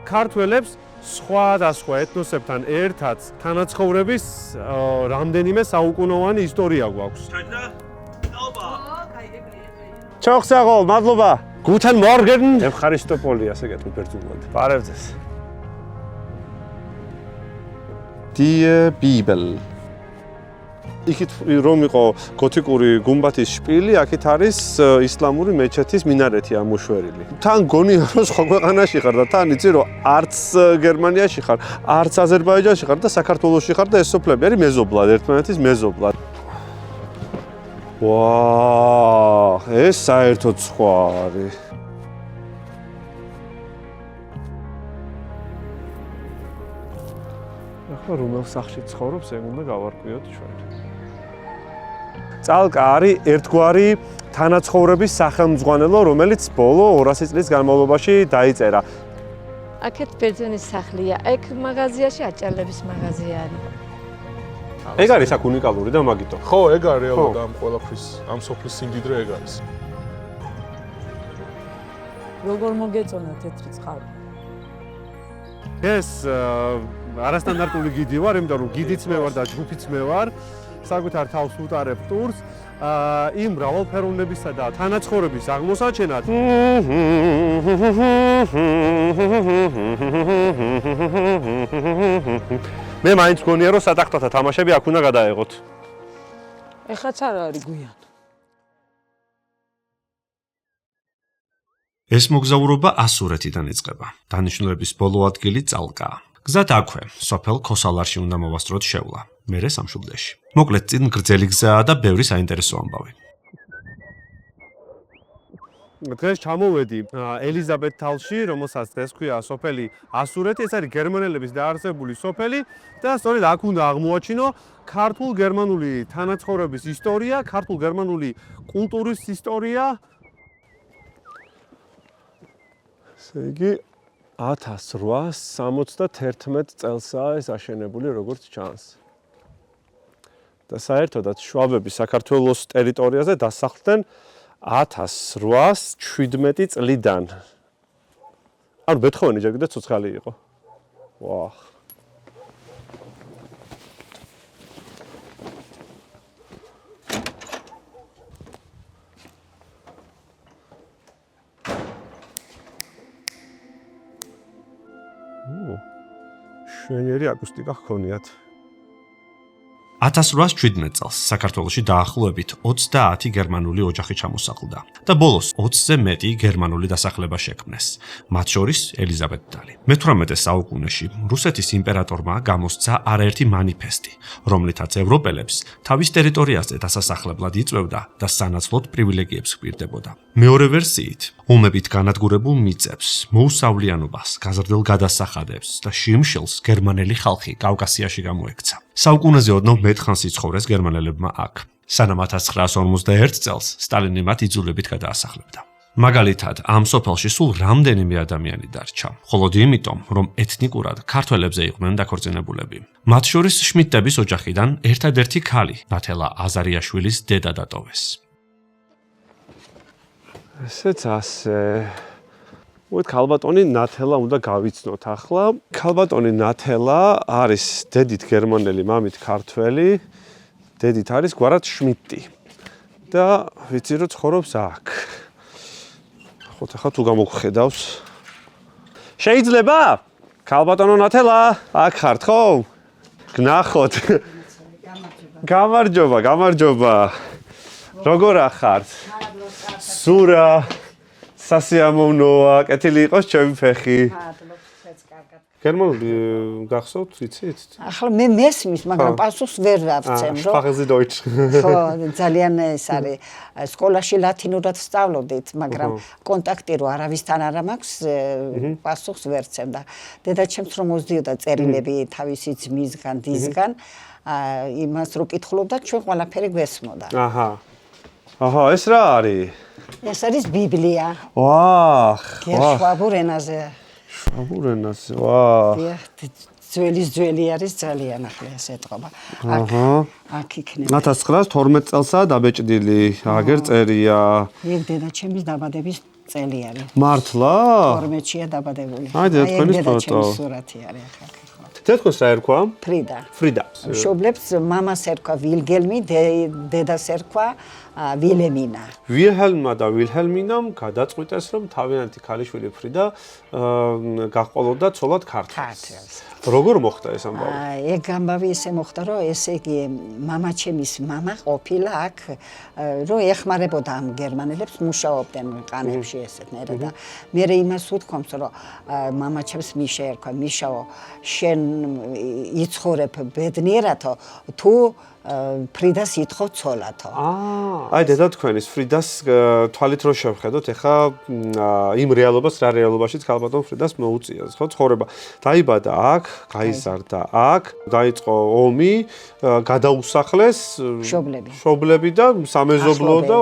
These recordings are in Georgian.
ქართველებს სხვადასხვა ეთნოსებთან ერთად თანაცხოვრების რამდენიმე საუკუნოვანი ისტორია გვაქვს. ჩოხსაღო, მადლობა. Guten Morgen. Ευχαριστοπოლი, ასე გეტყვი ბერძნულად. პარევძეს. Die Bibel. იქით რომ იყო გოთიკური გუმბათის შპილი, აქეთ არის ისლამური მეჩეთის მინარეთი ამოშვერილი. თან გონია რომ სხვა ქვეყანაში ხარ და თან იცი რომ არც გერმანიაში ხარ, არც აზერბაიჯანში ხარ და საქართველოში ხარ და ეს სოფლები არის მეზობლად, ერთმანეთის მეზობლად. ვაა, ეს საერთოდ სხვა არის. ახლა რომელ სახლში ცხოვრობს, ეგ უნდა გავარკვიოთ ჩვენ. წალკა არის ერთგვარი თანაცხოვრების სახელმძღვანელო, რომელიც ბოლო 200 წლის განმავლობაში დაიწერა. აქეთ ბერძენის სახლია, ეგ მაღაზიაში აჭარლების მაღაზია არის. ეგ არის აქ უნიკალური და მაგითო. ხო, ეგ არის რეალურად ამ ყველაფრის, ამ სოფლის სიმდიდრე ეგ არის. როგორ მოგეწონა თეთრი წყალი? ეს არასტანდარტული გიდი ვარ, იმიტომ რომ გიდიც მე ვარ და ჯგუფიც მე ვარ. საკუთარ თავს უტარებ ტურს იმ მრავალფეროვნებისა და თანაცხოვრების აღმოსაჩენად. მე მაინც მგონია რომ სატახტოთა თამაშები აქ უნდა გადაეღოთ. ეხლაც არ არის გვიან. ეს მოგზაურობა ასურეთიდან იწყება. დანიშნულების ბოლო ადგილი წალკაა. გზად აქვე, სოფელ ქოსალარში უნდა მოვასწროთ შევლა. მერე სამშობლოში. მოკლედ წინ გრძელი გზაა და ბევრი საინტერესო ამბავი. დღეს ჩამოვედი ელიზაბეთთალში, რომელსაც დღეს ქვია სოფელი ასურეთი, ეს არის გერმანელების დაარსებული სოფელი და სწორედ აქ უნდა აღმოაჩინო ქართულ-გერმანული თანაცხოვრების ისტორია, ქართულ-გერმანული კულტურის ისტორია. ესე იგი 1871 წელსაა ეს აშენებული, როგორც ჩანს. და საერთოდაც შვაბები საქართველოს ტერიტორიაზე დასახლდნენ 1817 წლიდან. ანუ ბეთჰოვენი ჯერ კიდევ ცოცხალი იყო. ვაჰ. შვენიერი აკუსტიკა ჰქონიათ. 1817 წელს საქართველოში დაახლოებით 30 გერმანული ოჯახი ჩამოსახლდა და ბოლოს 20-ზე მეტი გერმანული დასახლება შექმნეს, მათ შორის ელიზაბეთთალი. მე-18 საუკუნეში რუსეთის იმპერატორმა გამოსცა არაერთი მანიფესტი, რომლითაც ევროპელებს თავის ტერიტორიაზე დასასახლებლად იწვევდა და სანაცვლოდ პრივილეგიებს ჰპირდებოდა. მეორე ვერსიით, ომებით განადგურებულ მიწებს, მოუსავლიანობას, გაზრდილ გადასახადებს და შიმშილს გერმანელი ხალხი კავკასიაში გამოექცა. საუკუნეზე ოდნავ მეტხანს იცხოვრეს გერმანელებმა აქ. სანამ 1941 წელს სტალინი მათ იძულებით გადაასახლებდა. მაგალითად, ამ სოფელში სულ რამდენიმე ადამიანი დარჩა, მხოლოდ იმიტომ, რომ ეთნიკურად ქართველებზე იყვნენ დაქორწინებულები. მათ შორის შმიდტების ოჯახიდან ერთადერთი ქალი, ნათელა აზარიაშვილის დედა დატოვეს. ესეც ასე. მოით ქალბატონი ნათელა უნდა გავიცნოთ ახლა. ქალბატონი ნათელა არის დედით გერმანელი, მამით ქართველი. დედით არის გვარად შმიდტი. და ვიცი რომ ცხოვრობს აქ. ახლა თუ გამოგხედავს. შეიძლება? ქალბატონო ნათელა, აქ ხართ ხო? გნახოთ. გამარჯობა, გამარჯობა. როგორ ახართ? სურა სასიამოვნოა, კეთილი იყოს ჩემი ფეხი. გერმანული გახსოვთ, ვიცით? ახლა მე მესმის, მაგრამ პასუხს ვერ ავცემ, რომ Sprache Deutsch. ხო, ძალიან ეს არის. სკოლაში ლათინურად სწავლობდით, მაგრამ კონტაქტი რო არავისთან არ მაქვს, პასუხს ვერ ვცემ და დედაჩემს რომ მოსდიოდა წერილები თავისი ძმისგან, დისგან, იმას რო კითხულობდა, ჩვენ ყველაფერი გვესმოდა. აჰა. აჰა, ეს რა არის? ეს არის ბიბლია. ვაჰ, შვაბურ ენაზე. შვაბურ ენაზე, ვაჰ. ძველი არის ძალიან ახლა ეს ეთყობა. აქ იქნება. 1912 წელსაა დაბეჭდილი, აგერ წერია. ეგ დედაჩემის დაბადების წელი არის. მართლა? 12-ია დაბადებული. აი, თქვენი ეგ ფოტო. ჩემი სურათი არის ახლა. თეთრს რა ერქვა? ფრიდა. ფრიდა. მშობლებს მამას ერქვა ვილგელმი, დედას ერქვა ვილემინა. ვილჰელმა და ვილჰელმინამ გადაწყვიტეს, რომ თავიანთი ქალიშვილი ფრიდა გაჰყოლოდა ცოლად ქართველს. როგორ მოხდა ეს ამბავი? ეგ ამბავი ესე მოხდა, რომ ესე იგი მამაჩემის მამა ყოფილა აქ, რომ ეხმარებოდა ამ გერმანელებს, მუშაობდნენ ყანებში ესეთნაირად და მე იმას უთქვამს, რომ მამაჩემს მიშა ერქვა, მიშაო, შენ იცხოვრებ ბედნიერათო, თუ ფრიდას ითხოვ ცოლათო. აი დედა თქვენის ფრიდას თვალით რო შევხედოთ, ეხა იმ რეალობას, რა რეალობაშიც ქალბატონ ფრიდას მოუწია, ხო, ცხოვრება. დაიბადა აქ, გაიზარდა აქ, დაიწყო ომი, გადაუსახლეს მშობლები და სამეზობლო და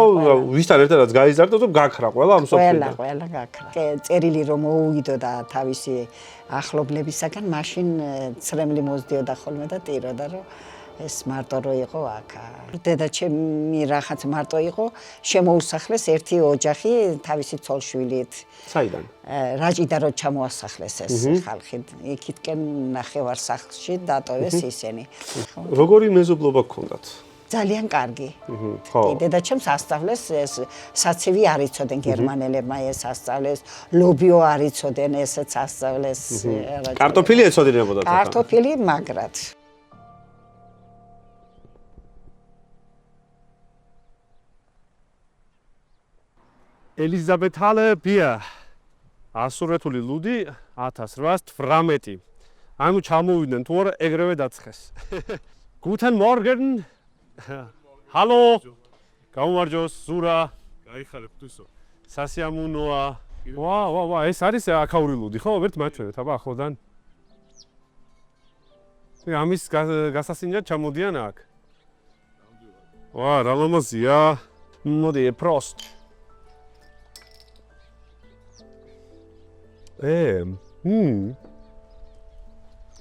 ვისთან ერთადაც გაიზარდა და გაქრა ყველა ამ სოფლიდან. ყველა გაქრა. წერილი რომ მოუვიდო და თავისი ახლობლებისაგან, მაშინ ცრემლი მოსდიოდა ხოლმე და ტიროდა, რომ ეს მარტო რო იყო აქ. დედაჩემი რახაც მარტო იყო, შემოუსახლეს ერთი ოჯახი თავისი ცოლშვილით. საიდან? რაჭიდან რო ჩამოასახლეს ეს ხალხი. იქითკენ ნახევარსახლში დატოვეს ისინი. როგორი მეზობლობა გქონდათ? ძალიან კარგი. ხო. დედაჩემს ასწავლეს ეს საცივი არ იცოდნენ გერმანელებმა ეს ასწავლეს, ლობიო არ იცოდნენ ესეც ასწავლეს. კარტოფილი ეცოდინებოდათ? კარტოფილი მაგრად. ელიზაბეთალე ბია ასურეთული ლუდი 1818. ანუ ჩამოვიდნენ თუ არა ეგრევე დაცხეს. Guten Morgen. Hallo. გაუმარჯოს ზურა. გაიხარებ თვისო. სასიამოვნოა. ვა, ეს არის აქაური ლუდი, ხო? ვერთ მაჩვენეთ, აბა ახლოდან. ამის გასასინჯად ჩამოდიან აქ. ვა, რა ლამაზია. მოდი, პროსტ.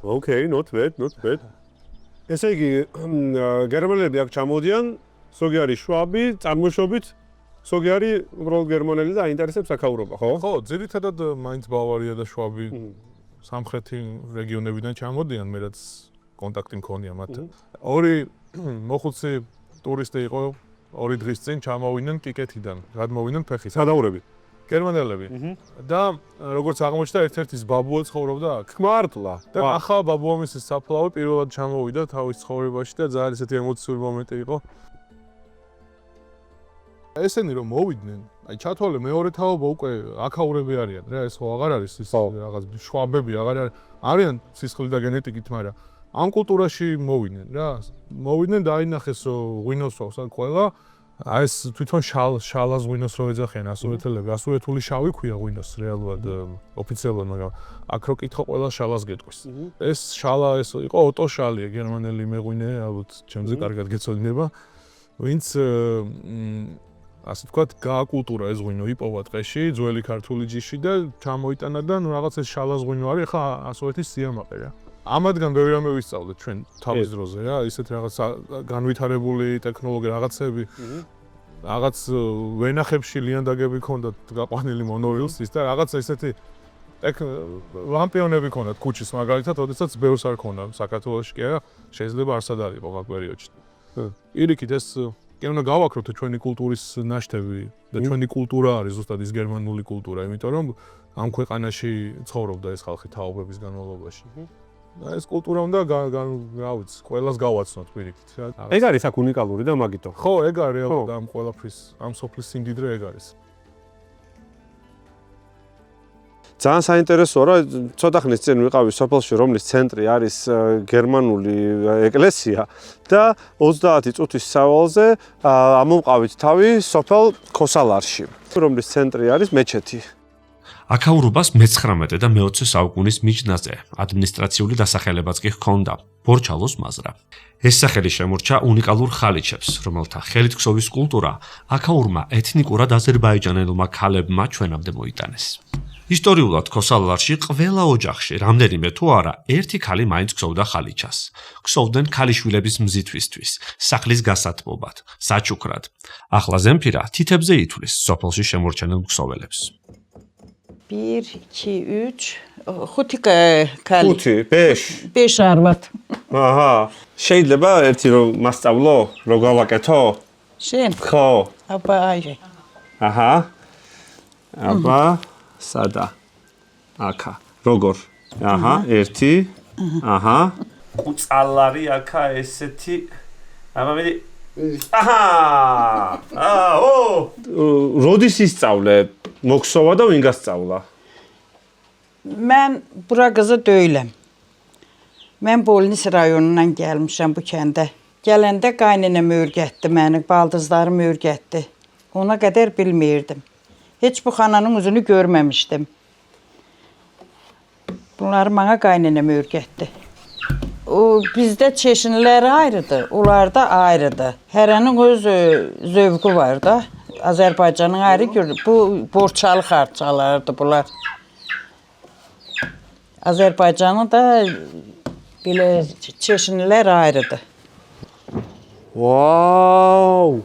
Okay, not bad. ესე იგი, გერმანელები აქ ჩამოდიან, ზოგი არის შვაბი, წარმოშობით, ზოგი არის უბრალოდ გერმანელი და აინტერესებს აქაურობა, ხო? ხო, ძირითადად მაინც ბავარია და შვაბი სამხრეთი რეგიონებიდან ჩამოდიან, მე რაც კონტაქტი მქონია მათთან. ორი მოხუცი ტურისტი იყო, ორი დღის წინ ჩამოვიდნენ კიკეთიდან, გადმოვიდნენ ფეხით. სადაურებით. გერმანელები. და როგორც აღმოჩნდა, ერთ-ერთის ბაბუა ცხოვრობდა აქ. მართლა. და ახლა ბაბუა მისის საფლავი პირველად ჩამოვიდა თავის ცხოვრებაში და ძალიან ისეთი ემოციური მომენტი იყო. ესენი რომ მოვიდნენ, აი ჩათვალე მეორე თაობა უკვე აქაურები არიან, რა ეს ხო აღარ არის ის რაღაც შვაბები აღარ არის. არიან სისხლი და გენეტიკით, მაგრამ ამ კულტურაში მოვიდნენ რა. მოვიდნენ და აინახეს რომ ღვინოსვავს ან ყველა აი ეს თვითონ შალას ღვინოს რო ეძახიან ასურეთელები, ასურეთული შავი ქვია ღვინოს რეალურად ოფიციალურად, მაგრამ აქ რო კითხო ყველა შალას გეტყვის. ეს შალა ეს იყო ოტო შალია, გერმანელი მეღვინე, ალბათ ჩემზე კარგად გეცოდინება, ვინც ასე ვთქვათ, გააკულტურა ეს ღვინო, იპოვა ტყეში, ძველი ქართული ჯიში და ჩამოიტანა და ნუ რაღაც ეს შალას ღვინო არის, ხა ასურეთის სიამაყე რა. ამადგან ბევრი რამე ვისწავლეთ ჩვენ თავის დროზე რა, ისეთ რაღაც განვითარებული ტექნოლოგია რაღაცები. რაღაც ვენახებში ლიანდაგები ქონდათ გაყვანილი მონორილსის და რაღაც ესეთი ლამპიონები ქონდათ ქუჩის მაგალითად, ოდესაც ბევრს არ ქონდა საქართველოში კი არა, შეიძლება არსად არ იყო მაგ პერიოდში. პირიქით ეს კი უნდა გავაკროთ ჩვენი კულტურის ნაშთები და ჩვენი კულტურა არის ზუსტად ის გერმანული კულტურა, იმიტომ რომ ამ ქვეყანაში ცხოვრობდა ეს ხალხი თაობების განმავლობაში. ეს კულტურა უნდა რა ვიცი, ყველას გავაცნოთ პირიქით. ეგ არის აქ უნიკალური და მაგითო. ხო, ეგ არის რეალურად ამ ყველაფრის, ამ სოფლის სიმდიდრე ეგ არის. ძალიან საინტერესოა, რომ ცოტა ხნის წინ ვიყავი სოფელში, რომლის ცენტრი არის გერმანული ეკლესია და 30 წუთის სავალზე ამოვყავით თავი სოფელ ქოსალარში, რომლის ცენტრი არის მეჩეთი. აქაურობას მე-19 და მე-20 საუკუნის მიჯნაზე ადმინისტრაციული დასახელებაც კი ჰქონდა ბორჩალოს მაზრა. ეს სახელი შემორჩა უნიკალურ ხალიჩებს, რომელთა ხელით ქსოვის კულტურა აქაურმა ეთნიკურად აზერბაიჯანელმა ქალებმა ჩვენამდე მოიტანეს. ისტორიულად ქოსალარში ყველა ოჯახში რამდენიმე თუ არა ერთი ქალი მაინც ქსოვდა ხალიჩას. ქსოვდნენ ქალიშვილების მზითვისთვის, სახლის გასათბობად, საჩუქრად. ახლა ზემფირა თითებზე ითვლის სოფელში შემორჩენილ ქსოველებს. 1 2 3 ხუთი ქალი. ხუთი, ბეშ. ბეშ არ ვართ. აჰა. შეიძლება ერთი რომ მასწავლო, რო გავაკეთო? შენ? ხო. აბა აი. აჰა. აბა სადა. აკა. როგორ? აჰა, ერთი. აჰა. კუწალარი აკა ესეთი. აბა მე აჰა. აო. როდის ისწავლე? მოქსოვა და ვინ გასწავლა? Mən bura qızı deyiləm. Mən Bolnis rayonundan gəlmişəm bu kəndə. Gələndə qaynanam öyrətdi məni, baldızlarım öyrətdi. Ona qədər bilmirdim. Heç bu xananın üzünü görməmişdim. Bunları mənə qaynanam öyrətdi. O bizdə çeşinlər ayrıdır, onlarda ayrıdır. Hərənin öz zövqü var da. Azərbaycanın ayrı görür. Bu borçalı xarçalardır bunlar. Azərbaycanın da belə çeşinlər ayrıdır. ვაუ!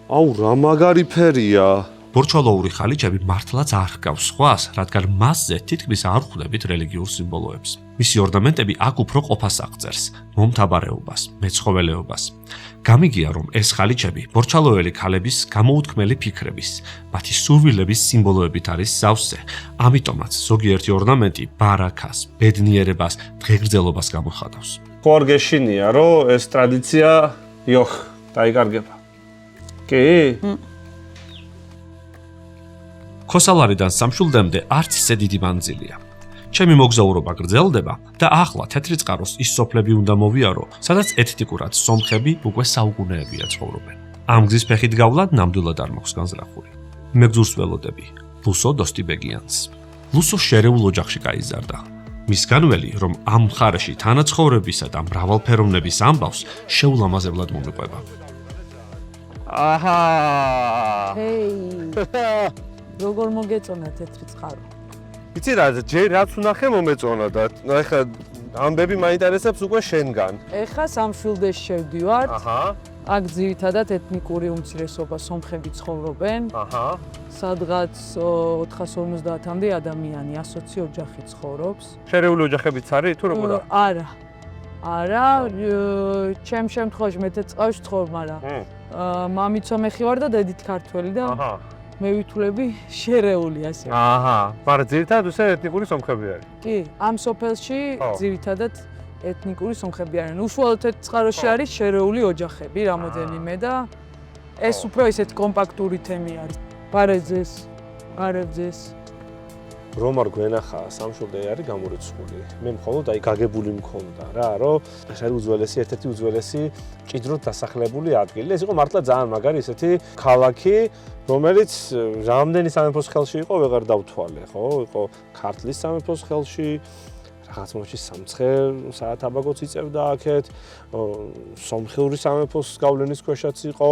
აუ, რა მაგარი ფერია. ბორჩალოური ხალიჩები მართლაც არ ჰგავს სხვას, რადგან მასზე თითქმის არ ხვდებით რელიგიურ სიმბოლოებს. მისი ორნამენტები აქ უფრო ყოფას აღწერს, მომთაბარეობას, მეცხოველეობას. გამიგია, რომ ეს ხალიჩები ბორჩალოელი ქალების გამოუთქმელი ფიქრების, მათი სურვილების სიმბოლოებით არის სავსე. ამიტომაც ზოგიერთი ორნამენტი ბარაქას, ბედნიერებას, დღეგრძელობას გამოხატავს. ხო არ გეშინია, რომ ეს ტრადიცია იოხ, დაიკარგება. კი? ქოსალარიდან სამშვილდემდე არც ისე დიდი მანძილია. ჩემი მოგზაურობა გრძელდება და ახლა თეთრი წყაროს ის სოფლები უნდა მოვიარო, სადაც ეთნიკურად სომხები უკვე საუკუნეებია ცხოვრობენ. ამ გზის ფეხით გავლად ნამდვილად არ მაქვს განზრახული. მე გძურს ველოდები ლუსო დოსტიბეგიანს. ლუსო შერეულ ოჯახში გაიზარდა. მის განველი, რომ ამ მხარეში თანაცხოვრებისა და მრავალფეროვნების ამბავს შეულამაზებლად მომიყვება. აჰა. როგორ მოგეწონა თეთრი წყარო? იცი რა, ჯერ რაც ვნახე მომეწონა და ეხლა ამბები მაინტერესებს უკვე შენგან. ეხა სამშვილდეში შევდივართ. აჰა. აქ ძირითადად ეთნიკური უმცირესობა სომხები ცხოვრობენ. აჰა. სადღაც 450-მდე ადამიანი 120 ოჯახი ცხოვრობს. შერეული ოჯახებიც არის თუ როგორ? არა. არა, ჩემ შემთხვევაში მე თეწყავში ვცხოვრ, მაგრამ მამიცო მეხი ვარ და დედით ქართველი და აჰა. მე ვითვლები შერეული ასე. აჰა. მაგრამ ძირითადად ისე ეთნიკური სომხები არის. კი, ამ სოფელში ძირითადად ეთნიკური სომხები არიან. უშუალოდ თეთრ წყაროში არის შერეული ოჯახები რამოდენიმე და ეს უფრო ისეთ კომპაქტური თემი არის. ბარეძეს, არებძეს. რომ არ გვენახა სამშვილდე არის გამორიცხული. მე მხოლოდ აი გაგებული მქონდა რა, რომ ეს არის უძველესი, ერთ-ერთი უძველესი მჭიდროდ დასახლებული ადგილი. ეს იყო მართლა ძალიან მაგარი ესეთი ქალაქი, რომელიც რამდენი სამეფოს ხელში იყო, ვეღარ დავთვალე, ხო? იყო ქართლის სამეფოს ხელში, რაღაც მომენტში სამცხე საათაბაგოც იწევდა აქეთ, სომხური სამეფოს გავლენის ქვეშაც იყო,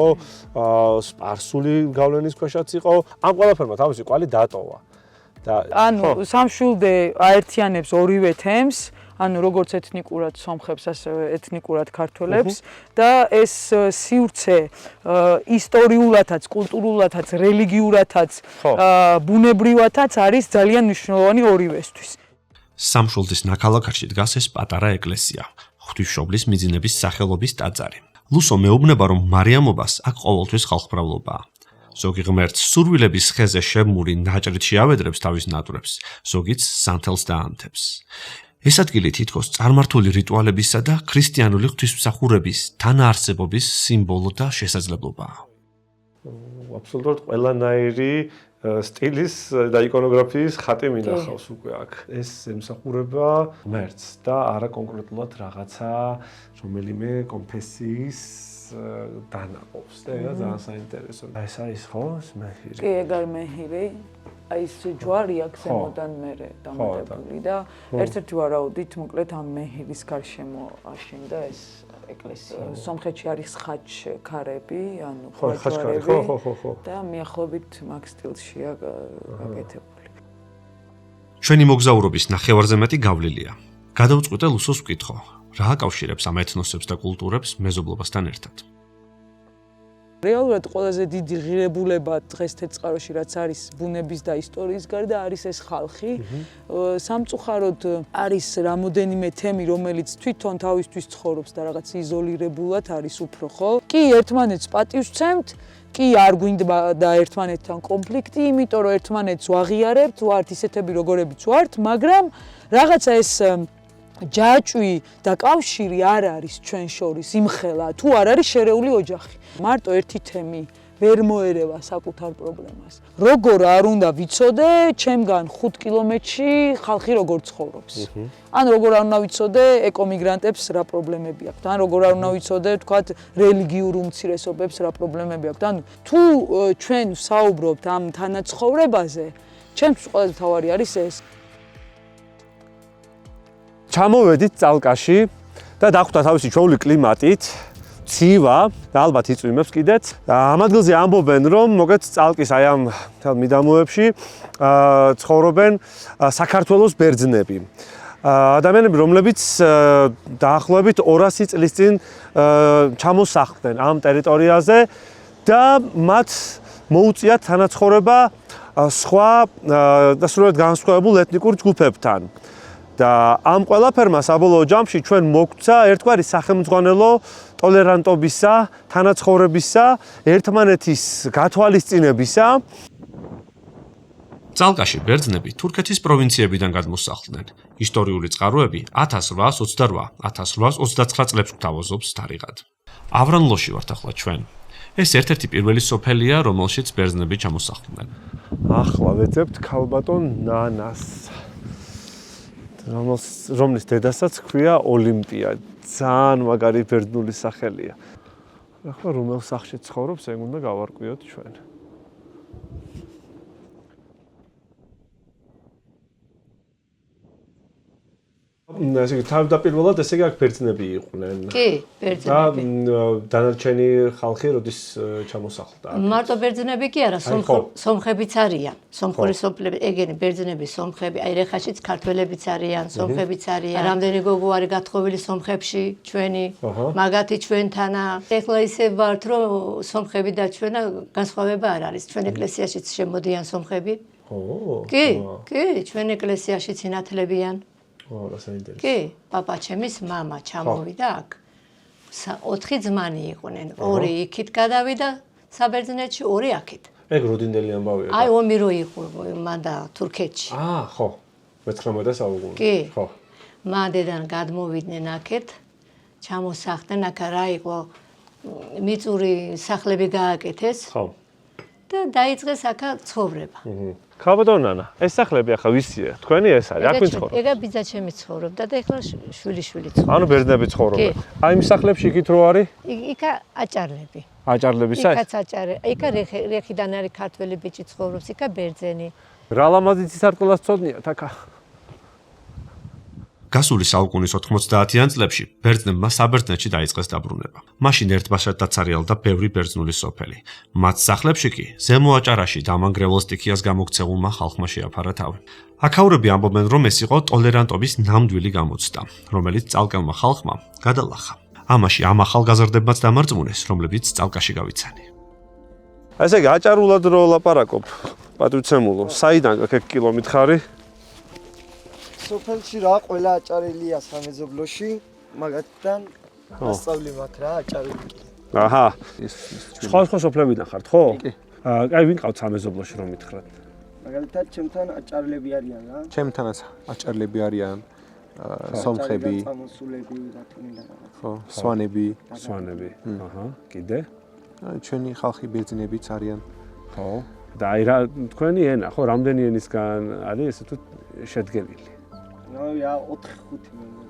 სპარსული გავლენის ქვეშაც იყო. ამ ყველაფერმა თავისი კვალი დატოვა. ანუ სამშვილდე აერთიანებს ორივე თემს, ანუ როგორც ეთნიკურად სომხებს, ასევე ეთნიკურად ქართველებს და ეს სივრცე ისტორიულადაც, კულტურულადაც, რელიგიურადაც, ბუნებრივადაც არის ძალიან მნიშვნელოვანი ორივესთვის. სამშვილდის ნაქალაქარში დგას ეს პატარა ეკლესია, ღვთისმშობლის მიძინების სახელობის ტაძარი. ლუსო მეუბნება, რომ მარიამობას აქ ყოველთვის ხალხმრავლობაა. ზოგი ღმერთს სურვილების ხეზე შემმური ნაჭრით შეავედრებს თავის ნატვრებს, ზოგიც სანთელს დაანთებს. ეს ადგილი თითქოს წარმართული რიტუალებისა და ქრისტიანული ღვთისმსახურების თანაარსებობის სიმბოლო და შესაძლებლობაა. აბსოლუტურად ყველანაირი სტილის და იკონოგრაფიის ხატი მინახავს უკვე აქ. ეს ემსახურება ღმერთს და არა კონკრეტულად რაღაცა რომელიმე კონფესიის დანაყოფს და ეს ძალიან საინტერესო. ეს არის ხო ეს მეჰირი? კი, ეგ არის მეჰირი. აი ეს ჯვარი აქ ზემოდან მერე დამატებული და ერთ-ერთი ვარაუდით მოკლედ ამ მეჰირის გარშემო აშენდა ეს ეკლესია. სომხეთში არის ხაჩ ქარები, ანუ ხაჩქარები და მიახლოებით მაგ სტილშია გაკეთებული. ჩვენი მოგზაურობის ნახევარზე მეტი გავლილია. გადავწყვიტე ლუსოს ვკითხო, რა აკავშირებს ამ ეთნოსებს და კულტურებს მეზობლობასთან ერთად. რეალურად ყველაზე დიდი ღირებულება დღეს-თეც წყაროში რაც არის ბუნების და ისტორიის გარდა არის ეს ხალხი. სამწუხაროდ არის რამოდენიმე თემი, რომელიც თვითონ თავისთვის ცხოვრობს და რაღაც იზოლირებულად არის უფრო, ხო? კი ერთმანეთს პატივს ვცემთ, კი არ გვინდა და ერთმანეთთან კონფლიქტი, იმიტომ რომ ერთმანეთს ვაღიარებთ, ვართ ისეთები როგორებიც ვართ, მაგრამ რაღაცა ეს ჯაჭვი და კავშირი არ არის ჩვენ შორის იმხელა, თუ არ არის შერეული ოჯახი. მარტო ერთი თემი ვერ მოერევა საკუთარ პრობლემას. როგორ არ უნდა ვიცოდე, ჩემგან 5 კილომეტრში ხალხი როგორ ცხოვრობს. ან როგორ არ უნდა ვიცოდე ეკომიგრანტებს რა პრობლემები აქვთ, ან როგორ არ უნდა ვიცოდე, თქვათ, რელიგიურ უმცირესობებს რა პრობლემები აქვთ. ანუ თუ ჩვენ ვსაუბრობთ ამ თანაცხოვრებაზე, ჩემთვის ყველაზე მთავარი არის ეს. ჩამოვედით წალკაში და დახვდათ თავისი ჩვეული კლიმატით, ცივა და ალბათ იწვიმებს კიდეც. ამ ადგილზე ამბობენ, რომ მოგეთ წალკის აი ამ თელ მიდამოებში ცხოვრობენ საქართველოს ბერძნები. ადამიანები, რომლებიც დაახლოებით 200 წლის წინ ჩამოსახლდნენ ამ ტერიტორიაზე და მათ მოუწიათ თანაცხოვრება სხვა და სრულიად განსხვავებულ ეთნიკურ ჯგუფებთან. და ამ ყველაფერმა საბოლოო ჯამში ჩვენ მოგცა ერთგვარი სახელმძღვანელო ტოლერანტობისა, თანაცხოვრებისა, ერთმანეთის გათვალისწინებისა. წალკაში ბერძნები თურქეთის პროვინციებიდან გადმოსახლდნენ. ისტორიული წყაროები 1828-1829 წლებს გვთავაზობს თარიღად. ავრანლოში ვართ ახლა ჩვენ. ეს ერთ-ერთი პირველი სოფელია, რომელშიც ბერძნები ჩამოსახლდნენ. ახლა ვეძებთ ქალბატონ ნანას. რომლის დედასაც ჰქვია ოლიმპია. ძალიან მაგარი ბერძნული სახელია. ახლა რომელ სახლში ცხოვრობს, ეგ უნდა გავარკვიოთ ჩვენ. ესე იგი, თავდაპირველად ესე იგი აქ ბერძნები იყვნენ. კი, ბერძნები. და დანარჩენი ხალხი როდის ჩამოსახლდა? მარტო ბერძნები კი არა, სომხებიც არიან. სომხური სოფლები, ეგენი ბერძნები, სომხები, აი რეხაშიც ქართველებიც არიან, სომხებიც არიან. რამდენი გოგო არის გათხოვილი სომხებში, ჩვენი, მაგათი ჩვენთანა. ეხლა ისე ვართ, რომ სომხები და ჩვენა განსხვავება არ არის. ჩვენ ეკლესიაშიც შემოდიან სომხები. კი, ჩვენ ეკლესიაში წინათლებიან. კი, პაპაჩემის მამა ჩამოვიდა აქ. 4 ძმანი იყვნენ. 2 იქით გადავიდა საბერძნეთში, 2 აქეთ. ეგ როდინდელი ამბავია. აი ომი რო იყო მანდა თურქეთში. ხო. მე-19 საუკუნე. კი. ხო. მანდედან გადმოვიდნენ აქეთ. ჩამოსახლდნენ, აქ რა იყო მიწური სახლები გააკეთეს. ხო. და დაიწყეს აქ ცხოვრება. ქალბატონ ნანა, ეს სახლები ახლა ვისია? თქვენი ეს არის? აქ ვინ ცხოვრობს? ეგა ბიძაჩემი ცხოვრობდა და ეხლა შვილი ცხოვრობს. ანუ ბერძნები ცხოვრობენ. აი იმ სახლებში იქით რო არის? იქა აჭარლები. აჭარლებისა? იქაც აჭარე. იქა რეხიდან არის ქართველი ბიჭი ცხოვრობს, იქა ბერძენი. რა ლამაზი ცისარტყელას წოდნიათ აქა? გასული საუკუნის 90-იან წლებში ბერძნებმა საბერძნეთში დაიწყეს დაბრუნება. მაშინ ერთბაშად დაცარიალდა ბევრი ბერძნული სოფელი. მათ სახლებში კი ზემო აჭარაში დამანგრევლო სტიქიას გამოქცეულმა ხალხმა შეაფარა თავი. აქაურები ამბობენ, რომ ეს იყო ტოლერანტობის ნამდვილი გამოცდა, რომელიც წალკელმა ხალხმა გადალახა. ამაში ამ ახალგაზრდებმაც დამარწმუნეს, რომლებიც წალკაში გავიცანი. ესე იგი, აჭარულად რო ლაპარაკობ, პატივცემულო, საიდან აქ კილომეტრი? სოფელში რა ყველა აჭარელია სამეზობლოში, მაგათთან ასწავლი მაქვს რა აჭარელი. აჰა. სხვა სოფლებიდან ხართ, ხო? კი. აი ვინ ყავთ სამეზობლოში რომ მითხრათ? მაგალითად ჩემთან აჭარლები არიან რა. ჩემთანაც აჭარლები არიან, სომხები, სამოსულები და თუნდა რაღაც. ხო, სვანები. აჰა. კიდე? ჩვენი ხალხი ბერძნებიც არიან. ხო. და აი რა თქვენი ენა, ხო, რამდენი ენისგან არის ესე თუ შედგენილი? ნუ რა 4-5 მენე.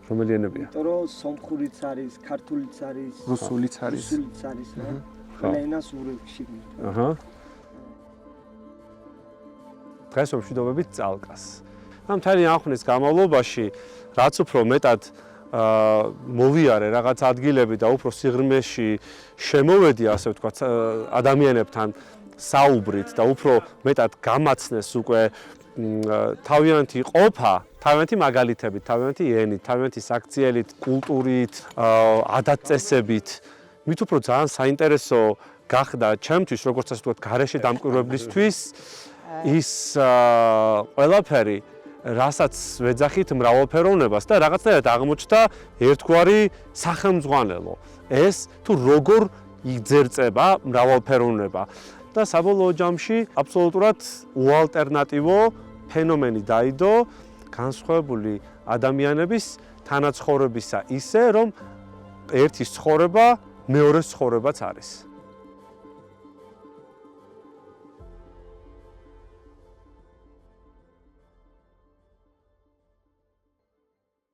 რომელი ენებია? იმიტომ რომ სომხურიც არის, ქართულიც არის, რუსულიც არის. რუსულიც არის რა. ყველა ენას ურებში. აჰა. დღეს ვშვიდობებით წალკას. ამ მთელი აღხვნის განმავლობაში რაც უფრო მეტად მოვიარე რაღაც ადგილები და უფრო სიღრმეში შემოვედი, ასე ვთქვათ, ადამიანებთან საუბრით და უფრო მეტად გამაცნეს უკვე თავიანთი ყოფა, თავიანთი მაგალითებით, თავიანთი ენით, თავიანთი საქციელით, კულტურით, ადათ-წესებით, მით უფრო ძალიან საინტერესო გახდა ჩემთვის, როგორც ასე ვთქვათ, გარეშე დამკვირვებლისთვის ის ყველაფერი, რასაც ვეძახით მრავალფეროვნებას და რაღაცნაირად აღმოჩნდა ერთგვარი სახელმძღვანელო. ეს თუ როგორ იგზერწება მრავალფეროვნება და საბოლოო ჯამში აბსოლუტურად უალტერნატივო ფენომენი დაიდო განსხვავებული ადამიანების თანაცხოვრებისა ისე, რომ ერთის ცხოვრება მეორეს ცხოვრებაც არის.